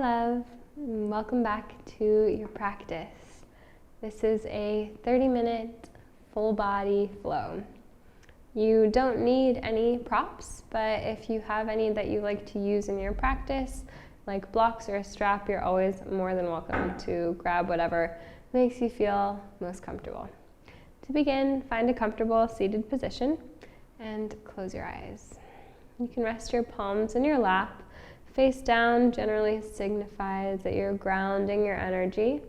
love, and welcome back to your practice. This is a 30-minute full body flow. You don't need any props, but if you have any that you like to use in your practice, like blocks or a strap, you're always more than welcome to grab whatever makes you feel most comfortable. To begin, find a comfortable seated position and close your eyes. You can rest your palms in your lap. Face down generally signifies that you're grounding your energy.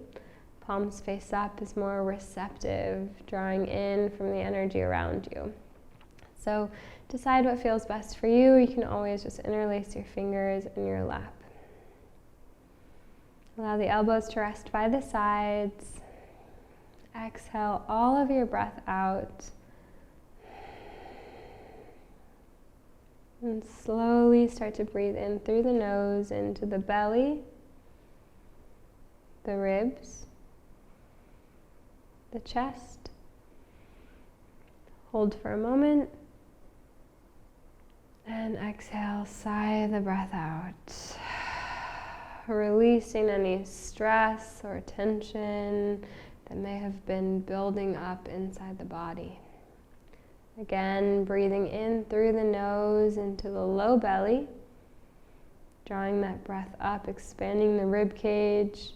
Palms face up is more receptive, drawing in from the energy around you. So decide what feels best for you. You can always just interlace your fingers in your lap. Allow the elbows to rest by the sides. Exhale all of your breath out. And slowly start to breathe in through the nose into the belly, the ribs, the chest. Hold for a moment. And exhale, sigh the breath out. Releasing any stress or tension that may have been building up inside the body. Again, breathing in through the nose into the low belly, drawing that breath up, expanding the rib cage,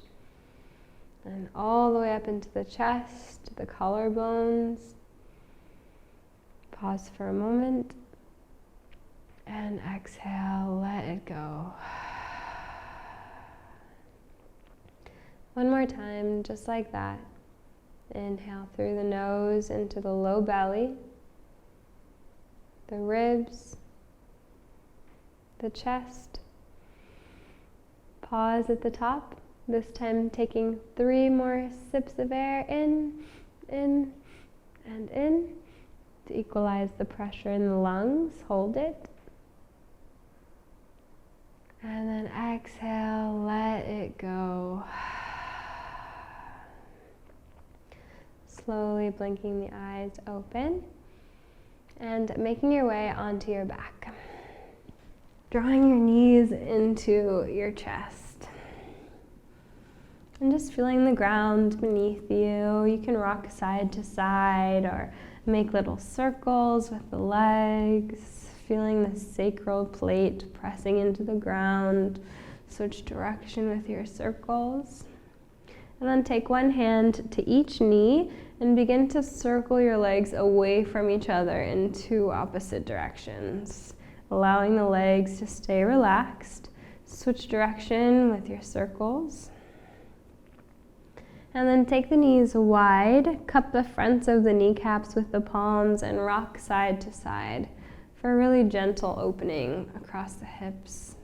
and all the way up into the chest, the collarbones. Pause for a moment, and exhale, let it go. One more time, just like that. Inhale through the nose into the low belly, the ribs, the chest. Pause at the top, this time taking 3 more sips of air in, and in to equalize the pressure in the lungs. Hold it. And then exhale, let it go. Slowly blinking the eyes open. And making your way onto your back. Drawing your knees into your chest. And just feeling the ground beneath you. You can rock side to side or make little circles with the legs. Feeling the sacral plate pressing into the ground. Switch direction with your circles. And then take one hand to each knee and begin to circle your legs away from each other in 2 opposite directions, allowing the legs to stay relaxed. Switch direction with your circles. And then take the knees wide, cup the fronts of the kneecaps with the palms, and rock side to side for a really gentle opening across the hips.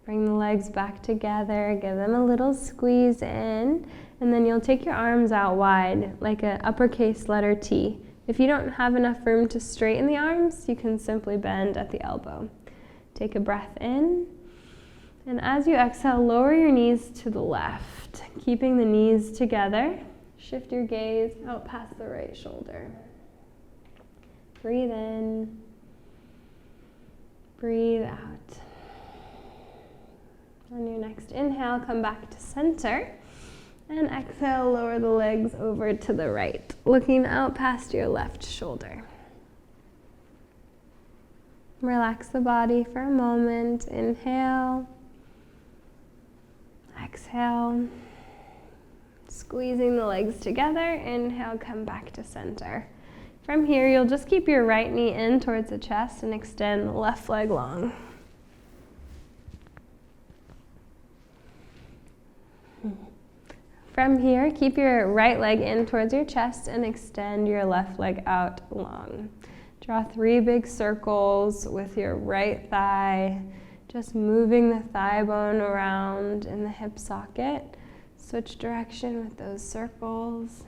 Bring the legs back together, give them a little squeeze in, and then you'll take your arms out wide like an uppercase letter T. If you don't have enough room to straighten the arms, you can simply bend at the elbow. Take a breath in, and as you exhale, lower your knees to the left, keeping the knees together. Shift your gaze out past the right shoulder. Breathe in, breathe out. On your next inhale, come back to center, and exhale, lower the legs over to the right, looking out past your left shoulder. Relax the body for a moment. Inhale, exhale, squeezing the legs together. Inhale, come back to center. From here, you'll just keep your right knee in towards the chest and extend the left leg long. From here, keep your right leg in towards your chest and extend your left leg out long. Draw 3 big circles with your right thigh, just moving the thigh bone around in the hip socket. Switch direction with those circles.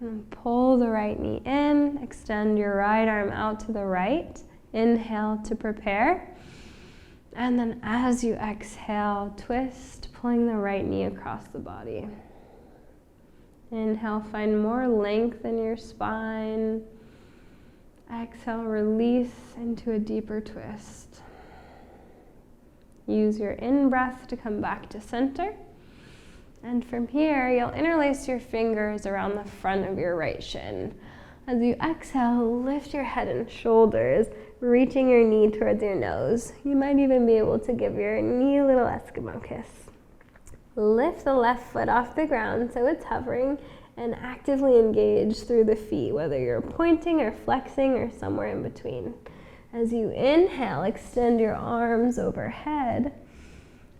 And pull the right knee in, extend your right arm out to the right. Inhale to prepare. And then as you exhale, twist, pulling the right knee across the body. Inhale, find more length in your spine. Exhale, release into a deeper twist. Use your in-breath to come back to center. And from here, you'll interlace your fingers around the front of your right shin. As you exhale, lift your head and shoulders, reaching your knee towards your nose. You might even be able to give your knee a little Eskimo kiss. Lift the left foot off the ground so it's hovering, and actively engage through the feet, whether you're pointing or flexing or somewhere in between. As you inhale, extend your arms overhead.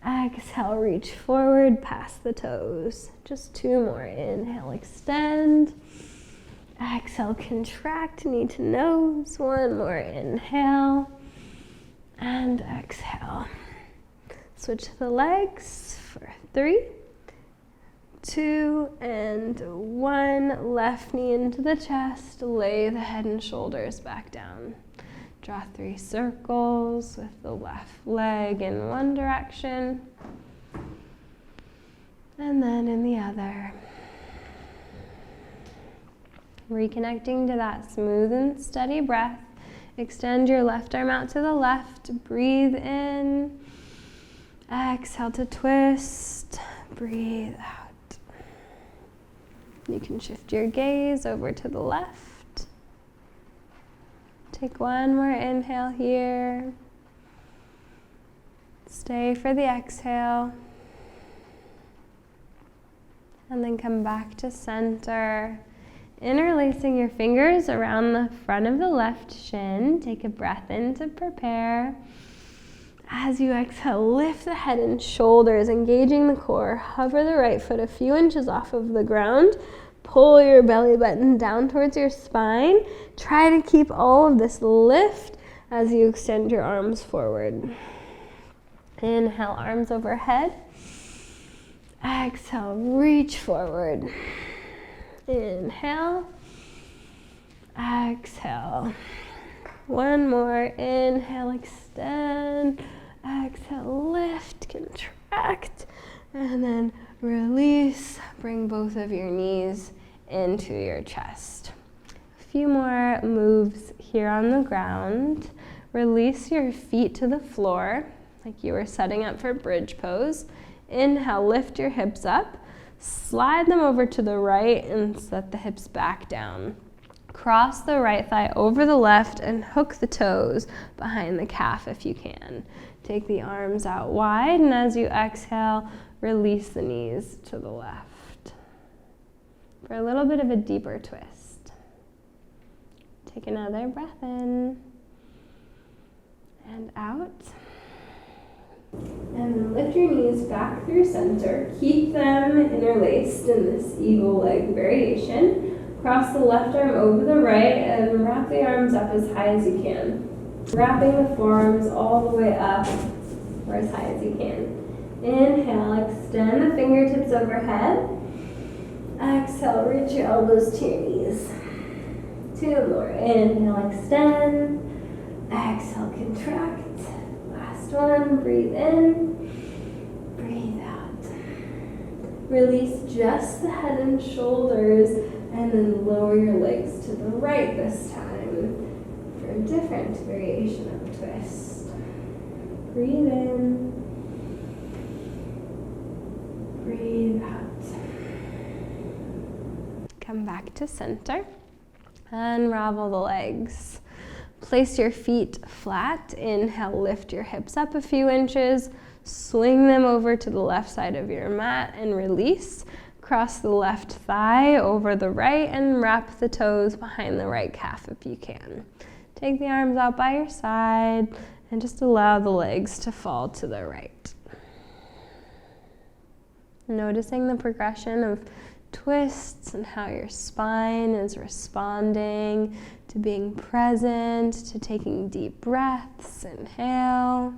Exhale, reach forward past the toes. Just 2 more. Inhale, extend. Exhale, contract, knee to nose. 1 more. Inhale and exhale. Switch the legs for 3, 2, and 1. Left knee into the chest. Lay the head and shoulders back down. Draw 3 circles with the left leg in one direction, and then in the other. Reconnecting to that smooth and steady breath. Extend your left arm out to the left. Breathe in. Exhale to twist. Breathe out. You can shift your gaze over to the left. Take 1 more inhale here. Stay for the exhale. And then come back to center. Interlacing your fingers around the front of the left shin. Take a breath in to prepare. As you exhale, lift the head and shoulders, engaging the core. Hover the right foot a few inches off of the ground. Pull your belly button down towards your spine. Try to keep all of this lift as you extend your arms forward. Inhale, arms overhead. Exhale, reach forward. Inhale. Exhale. 1 more. Inhale, extend. Exhale, lift, contract. And then release. Bring both of your knees into your chest. A few more moves here on the ground. Release your feet to the floor like you were setting up for bridge pose. Inhale, lift your hips up. Slide them over to the right and set the hips back down. Cross the right thigh over the left and hook the toes behind the calf if you can. Take the arms out wide, and as you exhale, release the knees to the left for a little bit of a deeper twist. Take another breath in and out. And then lift your knees back through center. Keep them interlaced in this eagle leg variation. Cross the left arm over the right and wrap the arms up as high as you can. Wrapping the forearms all the way up or as high as you can. Inhale, extend the fingertips overhead. Exhale, reach your elbows to your knees. 2 more. Inhale, extend. Exhale, contract. Last one, breathe in. Breathe out. Release just the head and shoulders, and then lower your legs to the right this time for a different variation of a twist. Breathe in. Breathe out. Come back to center. Unravel the legs. Place your feet flat. Inhale, lift your hips up a few inches. Swing them over to the left side of your mat and release. Cross the left thigh over the right and wrap the toes behind the right calf if you can. Take the arms out by your side and just allow the legs to fall to the right. Noticing the progression of twists and how your spine is responding to being present, to taking deep breaths. Inhale.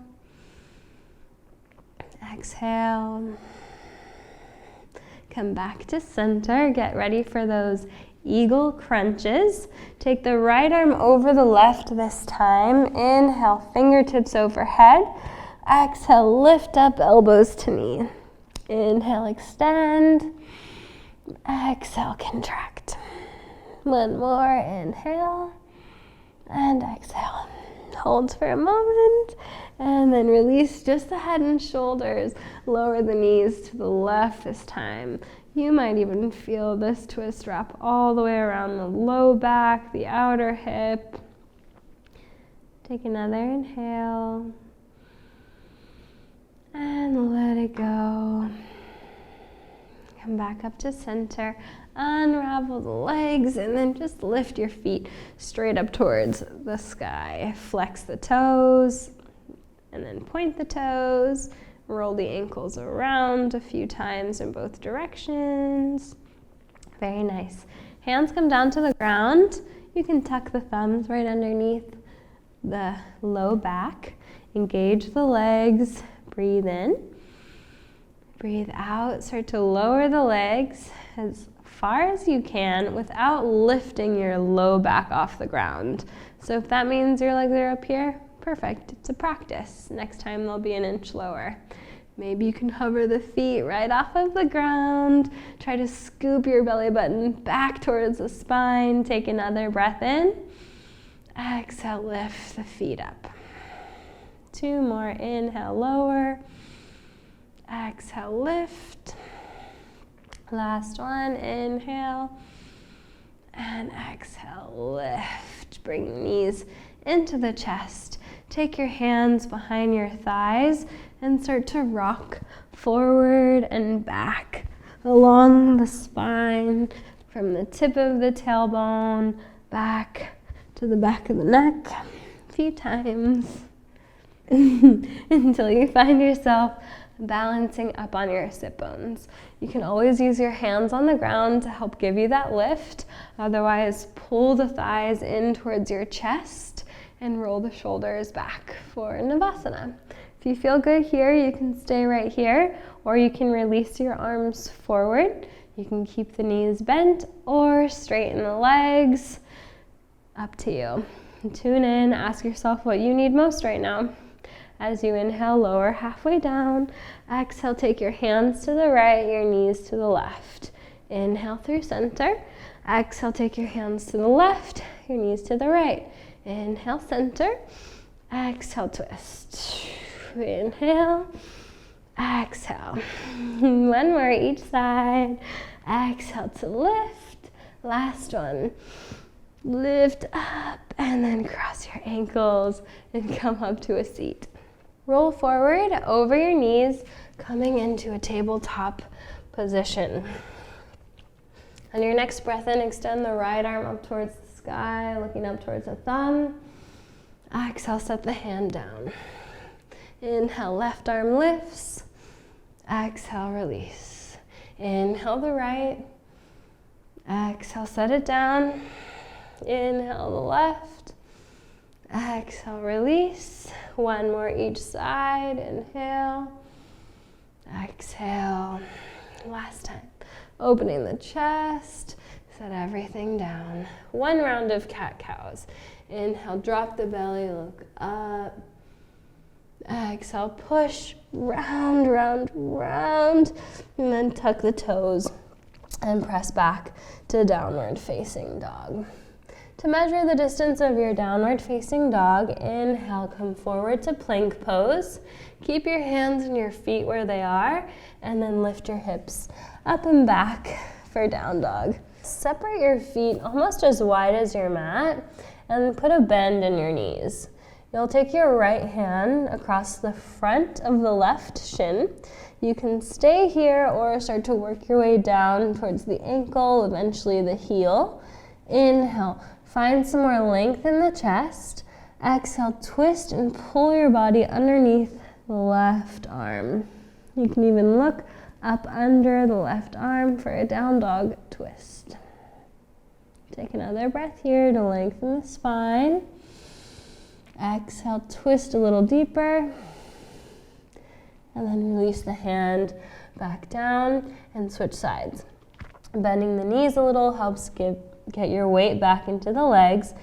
Exhale. Come back to center. Get ready for those eagle crunches. Take the right arm over the left this time. Inhale, fingertips overhead. Exhale, lift up, elbows to knee. Inhale, extend. Exhale, contract. 1 more. Inhale and exhale. Hold for a moment And then release just the head and shoulders. Lower the knees to the left this time. You might even feel this twist wrap all the way around the low back, the outer hip. Take another inhale. And let it go. Come back up to center. Unravel the legs and then just lift your feet straight up towards the sky. Flex the toes and then point the toes. Roll the ankles around a few times in both directions. Very nice. Hands come down to the ground. You can tuck the thumbs right underneath the low back. Engage the legs. Breathe in. Breathe out. Start to lower the legs as far as you can without lifting your low back off the ground. So if that means your legs are up here, perfect. It's a practice. Next time they'll be an inch lower. Maybe you can hover the feet right off of the ground. Try to scoop your belly button back towards the spine. Take another breath in. Exhale, lift the feet up. 2 more. Inhale, lower. Exhale, lift. Last one, inhale, and exhale, lift. Bring the knees into the chest. Take your hands behind your thighs and start to rock forward and back along the spine from the tip of the tailbone back to the back of the neck a few times until you find yourself balancing up on your sit bones. You can always use your hands on the ground to help give you that lift. Otherwise, pull the thighs in towards your chest and roll the shoulders back for Navasana. If you feel good here, you can stay right here, or you can release your arms forward. You can keep the knees bent or straighten the legs. Up to you. Tune in, ask yourself what you need most right now. As you inhale, lower halfway down. Exhale, take your hands to the right, your knees to the left. Inhale through center. Exhale, take your hands to the left, your knees to the right. Inhale, center. Exhale, twist. Inhale. Exhale. One more each side. Exhale to lift. Last one. Lift up and then cross your ankles and come up to a seat. Roll forward over your knees, coming into a tabletop position. On your next breath in, extend the right arm up towards the sky, looking up towards the thumb. Exhale, set the hand down. Inhale, left arm lifts. Exhale, release. Inhale the right. Exhale, set it down. Inhale the left. Exhale, release. One more each side. Inhale. Exhale. Last time. Opening the chest. Set everything down. One round of cat-cows. Inhale, drop the belly, look up. Exhale, push, round, round, round. And then tuck the toes and press back to downward facing dog. To measure the distance of your downward facing dog, inhale, come forward to plank pose. Keep your hands and your feet where they are, and then lift your hips up and back for down dog. Separate your feet almost as wide as your mat, and put a bend in your knees. You'll take your right hand across the front of the left shin. You can stay here or start to work your way down towards the ankle, eventually the heel. Inhale. Find some more length in the chest. Exhale, twist and pull your body underneath the left arm. You can even look up under the left arm for a down dog twist. Take another breath here to lengthen the spine. Exhale, twist a little deeper. And then release the hand back down and switch sides. Bending the knees a little helps get your weight back into the legs.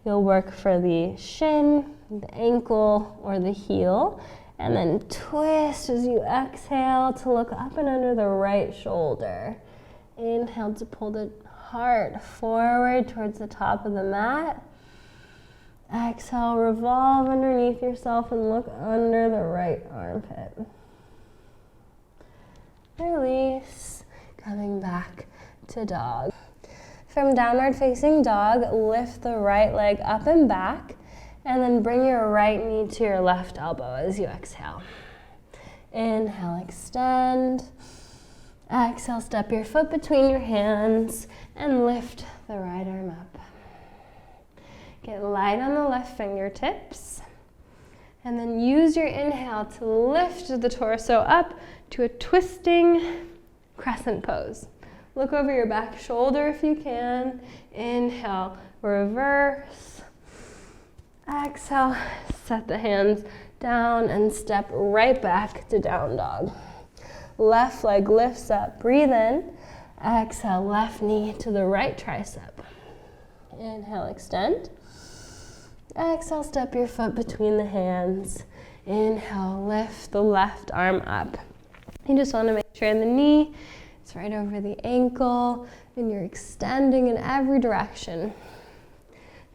You'll work for the shin, the ankle, or the heel, and then twist as you exhale to look up and under the right shoulder. Inhale to pull the heart forward towards the top of the mat. Exhale, revolve underneath yourself and look under the right armpit. Release, coming back to dog. From downward facing dog, lift the right leg up and back, and then bring your right knee to your left elbow as you exhale. Inhale, extend. Exhale, step your foot between your hands and lift the right arm up. Get light on the left fingertips, and then use your inhale to lift the torso up to a twisting crescent pose. Look over your back shoulder if you can. Inhale, reverse. Exhale, set the hands down and step right back to down dog. Left leg lifts up, breathe in. Exhale, left knee to the right tricep. Inhale, extend. Exhale, step your foot between the hands. Inhale, lift the left arm up. You just want to make sure the knee is right over the ankle and you're extending in every direction.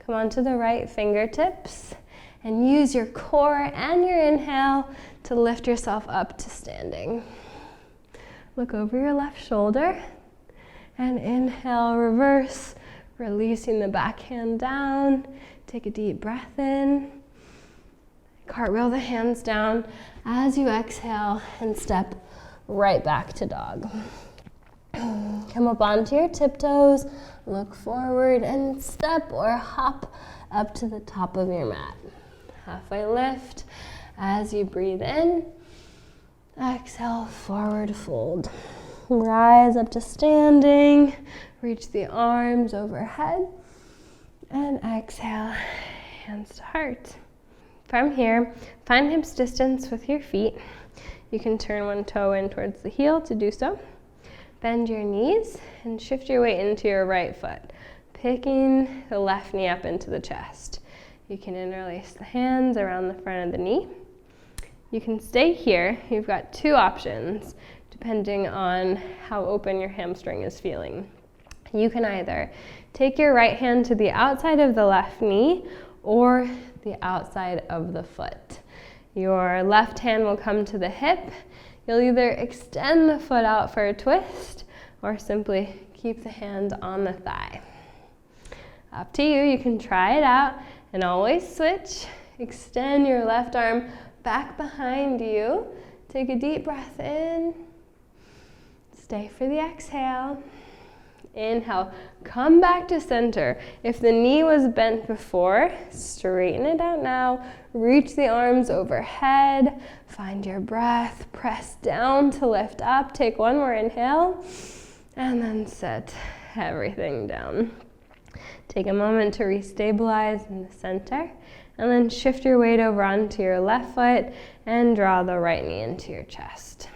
Come onto the right fingertips and use your core and your inhale to lift yourself up to standing. Look over your left shoulder and inhale, reverse, releasing the back hand down. Take a deep breath in. Cartwheel the hands down as you exhale and step right back to dog. Come up onto your tiptoes, look forward and step or hop up to the top of your mat. Halfway lift as you breathe in. Exhale, forward fold. Rise up to standing, reach the arms overhead, and exhale, hands to heart. From here, find hips distance with your feet. You can turn one toe in towards the heel to do so. Bend your knees and shift your weight into your right foot, picking the left knee up into the chest. You can interlace the hands around the front of the knee. You can stay here. You've got two options depending on how open your hamstring is feeling. You can either take your right hand to the outside of the left knee or the outside of the foot. Your left hand will come to the hip. You'll either extend the foot out for a twist or simply keep the hand on the thigh. Up to you, you can try it out and always switch. Extend your left arm back behind you. Take a deep breath in. Stay for the exhale. Inhale, come back to center. If the knee was bent before, straighten it out now. Reach the arms overhead. Find your breath. Press down to lift up. Take one more inhale. And then set everything down. Take a moment to restabilize in the center. And then shift your weight over onto your left foot and draw the right knee into your chest.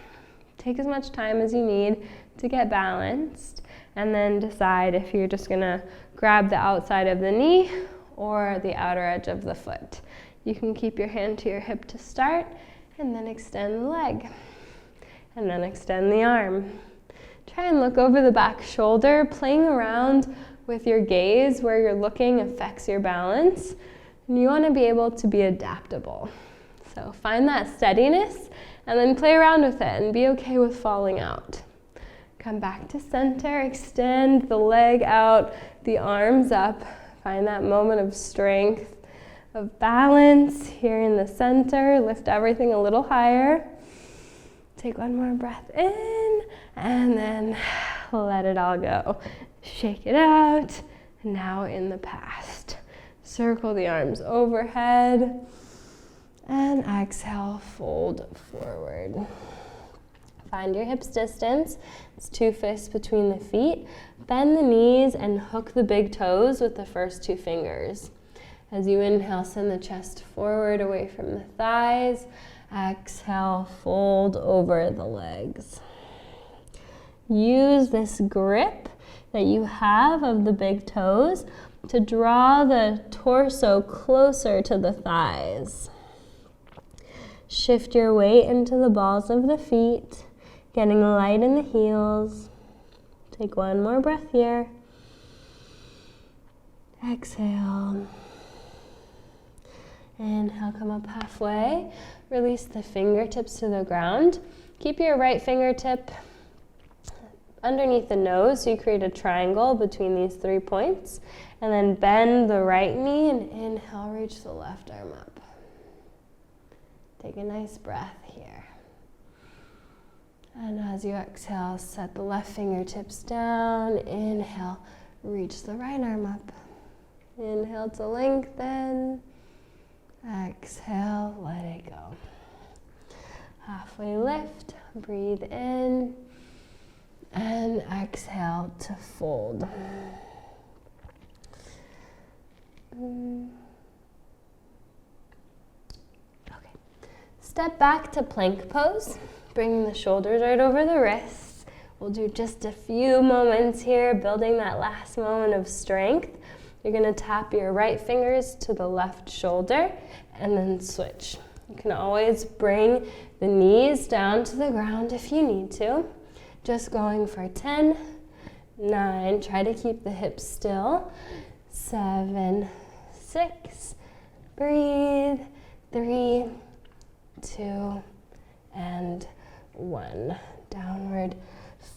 Take as much time as you need to get balanced. And then decide if you're just gonna grab the outside of the knee or the outer edge of the foot. You can keep your hand to your hip to start, and then extend the leg, and then extend the arm. Try and look over the back shoulder. Playing around with your gaze where you're looking affects your balance, and you wanna be able to be adaptable. So find that steadiness, and then play around with it, and be okay with falling out. Come back to center, extend the leg out, the arms up. Find that moment of strength, of balance here in the center. Lift everything a little higher. Take one more breath in, and then let it all go. Shake it out. Now in the past. Circle the arms overhead, and exhale, fold forward. Find your hips distance. It's 2 fists between the feet. Bend the knees and hook the big toes with the first 2 fingers. As you inhale, send the chest forward away from the thighs. Exhale, fold over the legs. Use this grip that you have of the big toes to draw the torso closer to the thighs. Shift your weight into the balls of the feet. Getting light in the heels. Take one more breath here. Exhale. Inhale, come up halfway. Release the fingertips to the ground. Keep your right fingertip underneath the nose, so you create a triangle between these 3 points. And then bend the right knee and inhale, reach the left arm up. Take a nice breath here. And as you exhale, set the left fingertips down. Inhale, reach the right arm up. Inhale to lengthen. Exhale, let it go. Halfway lift, breathe in. And exhale to fold. Okay. Step back to plank pose, bringing the shoulders right over the wrists. We'll do just a few moments here, building that last moment of strength. You're going to tap your right fingers to the left shoulder and then switch. You can always bring the knees down to the ground if you need to. Just going for 10, 9, try to keep the hips still, 7, 6, breathe, 3, 2, and 1. Downward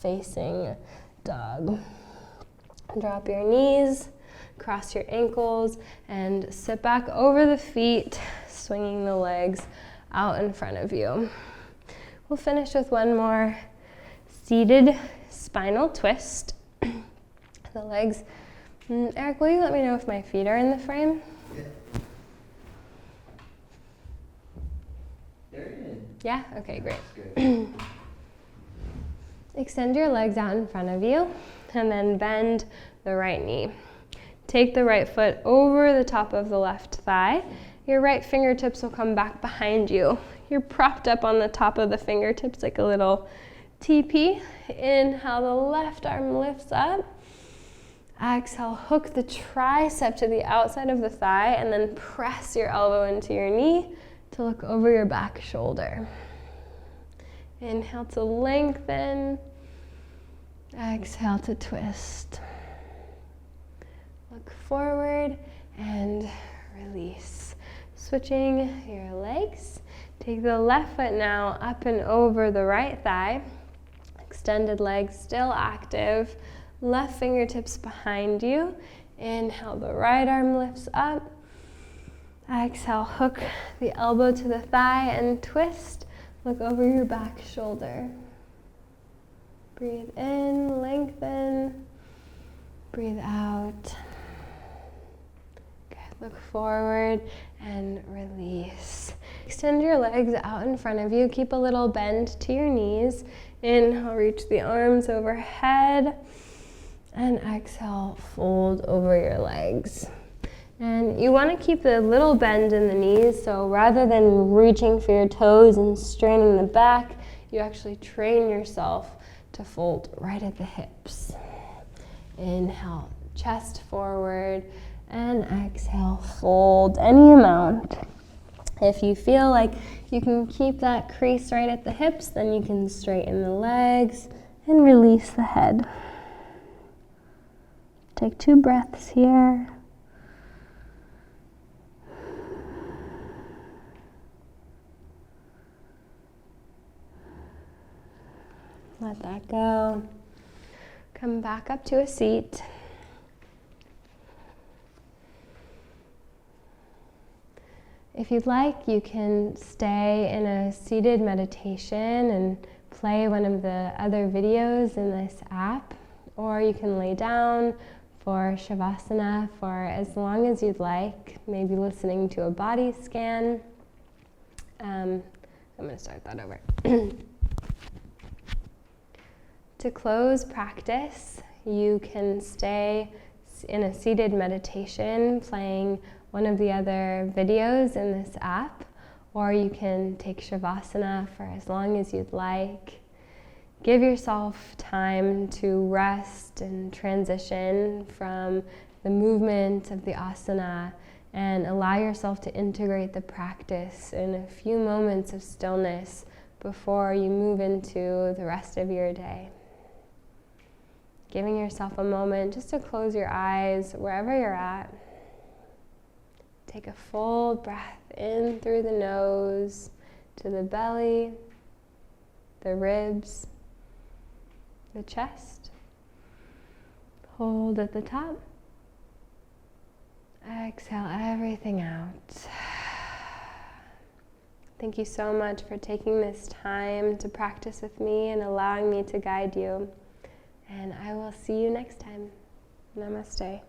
facing dog. Drop your knees, cross your ankles, and sit back over the feet, swinging the legs out in front of you. We'll finish with one more seated spinal twist. The legs. Eric, will you let me know if my feet are in the frame? Yeah. They're in. Yeah? Okay, great. That's good. Extend your legs out in front of you and then bend the right knee. Take the right foot over the top of the left thigh. Your right fingertips will come back behind you. You're propped up on the top of the fingertips like a little TP. Inhale, the left arm lifts up. Exhale, hook the tricep to the outside of the thigh and then press your elbow into your knee to look over your back shoulder. Inhale to lengthen. Exhale to twist. Look forward and release. Switching your legs. Take the left foot now up and over the right thigh. Extended legs still active. Left fingertips behind you. Inhale, the right arm lifts up. Exhale, hook the elbow to the thigh and twist. Look over your back shoulder. Breathe in, lengthen. Breathe out. Good. Look forward and release. Extend your legs out in front of you. Keep a little bend to your knees. Inhale, reach the arms overhead. And exhale, fold over your legs. And you want to keep the little bend in the knees, so rather than reaching for your toes and straining the back, you actually train yourself to fold right at the hips. Inhale, chest forward, and exhale, fold any amount. If you feel like you can keep that crease right at the hips, then you can straighten the legs and release the head. Take 2 breaths here. Let that go. Come back up to a seat. If you'd like, you can stay in a seated meditation and play one of the other videos in this app, or you can lay down for Shavasana for as long as you'd like, maybe listening to a body scan. I'm going to start that over. To close practice, you can stay in a seated meditation playing one of the other videos in this app, or you can take Shavasana for as long as you'd like. Give yourself time to rest and transition from the movement of the asana and allow yourself to integrate the practice in a few moments of stillness before you move into the rest of your day. Giving yourself a moment just to close your eyes wherever you're at, Take a full breath in through the nose to the belly, the ribs, the chest. Hold at the top. Exhale everything out. Thank you so much for taking this time to practice with me and allowing me to guide you. And I will see you next time. Namaste.